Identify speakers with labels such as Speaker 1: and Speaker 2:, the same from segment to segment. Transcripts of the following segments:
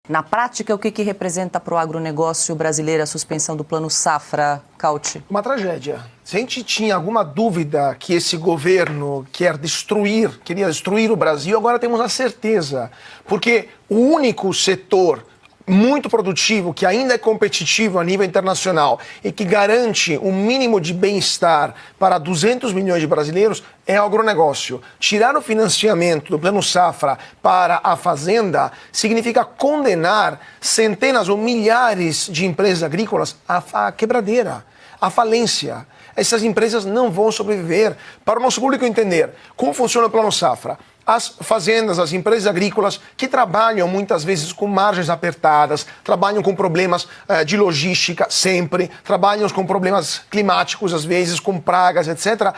Speaker 1: Na prática, o que representa para o agronegócio brasileiro a suspensão do Plano Safra, Cauti?
Speaker 2: Uma tragédia. Se a gente tinha alguma dúvida que esse governo queria destruir o Brasil, agora temos a certeza. Porque o único setor muito produtivo, que ainda é competitivo a nível internacional e que garante um mínimo de bem-estar para 200 milhões de brasileiros é o agronegócio. Tirar o financiamento do Plano Safra para a fazenda significa condenar centenas ou milhares de empresas agrícolas à quebradeira, à falência. Essas empresas não vão sobreviver. Para o nosso público entender como funciona o Plano Safra, as fazendas, as empresas agrícolas que trabalham muitas vezes com margens apertadas, trabalham com problemas de logística sempre, trabalham com problemas climáticos às vezes, com pragas, etc.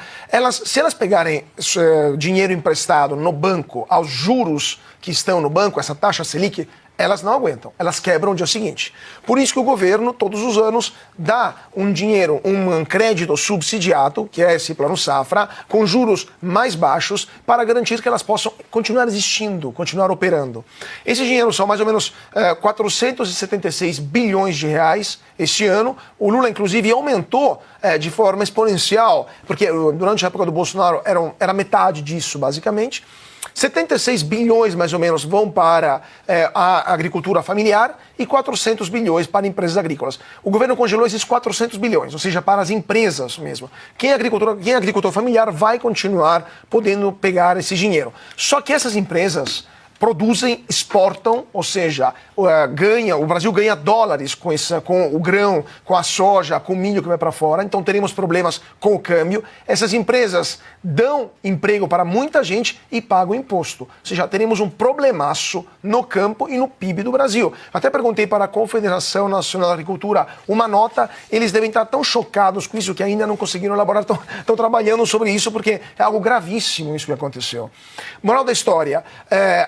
Speaker 2: Se elas pegarem dinheiro emprestado no banco, aos juros que estão no banco, essa taxa Selic, elas não aguentam, elas quebram no dia seguinte. Por isso que o governo, todos os anos, dá um dinheiro, um crédito subsidiado, que é esse Plano Safra, com juros mais baixos, para garantir que elas possam continuar existindo, continuar operando. Esse dinheiro são mais ou menos 476 bilhões de reais este ano. O Lula, inclusive, aumentou de forma exponencial, porque durante a época do Bolsonaro era metade disso, basicamente. 76 bilhões, mais ou menos, vão para a agricultura familiar e 400 bilhões para empresas agrícolas. O governo congelou esses 400 bilhões, ou seja, para as empresas mesmo. Quem é agricultor familiar vai continuar podendo pegar esse dinheiro. Só que essas empresas produzem, exportam, ou seja, o Brasil ganha dólares com o grão, com a soja, com o milho que vai para fora, então teremos problemas com o câmbio. Essas empresas dão emprego para muita gente e pagam imposto. Ou seja, teremos um problemaço no campo e no PIB do Brasil. Até perguntei para a Confederação Nacional da Agricultura uma nota, eles devem estar tão chocados com isso que ainda não conseguiram elaborar, estão trabalhando sobre isso porque é algo gravíssimo isso que aconteceu. Moral da história,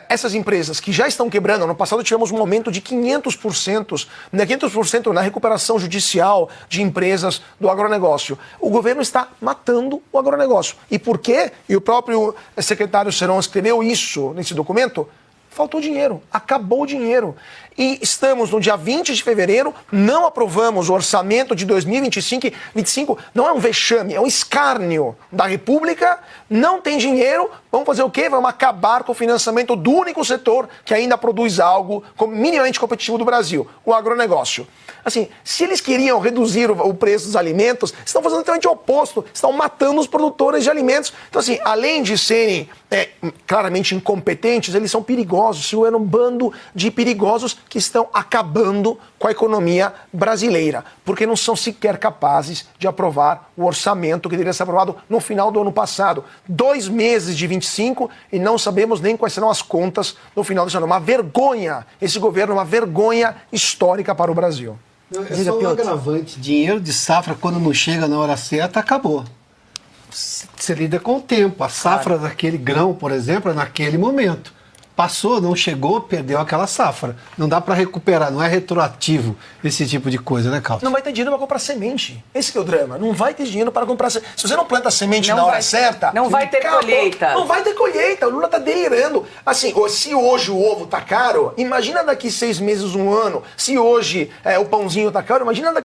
Speaker 2: essas empresas que já estão quebrando, no passado tivemos um aumento de 500%, né, 500% na recuperação judicial de empresas do agronegócio. O governo está matando o agronegócio. E por quê? E o próprio secretário Seron escreveu isso nesse documento. Faltou dinheiro, acabou o dinheiro. E estamos no dia 20 de fevereiro, não aprovamos o orçamento de 2025, não é um vexame, é um escárnio da República, não tem dinheiro, vamos fazer o quê? Vamos acabar com o financiamento do único setor que ainda produz algo minimamente competitivo do Brasil, o agronegócio. Assim, se eles queriam reduzir o preço dos alimentos, estão fazendo exatamente o oposto, estão matando os produtores de alimentos. Então, assim, além de serem claramente incompetentes, eles são perigosos, se é um bando de perigosos que estão acabando com a economia brasileira, porque não são sequer capazes de aprovar o orçamento que deveria ser aprovado no final do ano passado. 2 meses de 25 e não sabemos nem quais serão as contas no final desse ano. Uma vergonha, esse governo, uma vergonha histórica para o Brasil.
Speaker 3: É só um agravante. Dinheiro de safra, quando não chega na hora certa, acabou. Você lida com o tempo. A safra daquele grão, por exemplo, é naquele momento. Passou, não chegou, perdeu aquela safra. Não dá para recuperar, não é retroativo esse tipo de coisa, né, Cauti?
Speaker 2: Não vai ter dinheiro para comprar semente. Esse que é o drama. Não vai ter dinheiro para comprar semente. Se você não planta semente na hora certa...
Speaker 1: Não vai ter colheita.
Speaker 2: Não vai ter colheita. O Lula tá delirando. Assim, se hoje o ovo tá caro, imagina daqui 6 meses, 1 ano. Se hoje o pãozinho tá caro, imagina daqui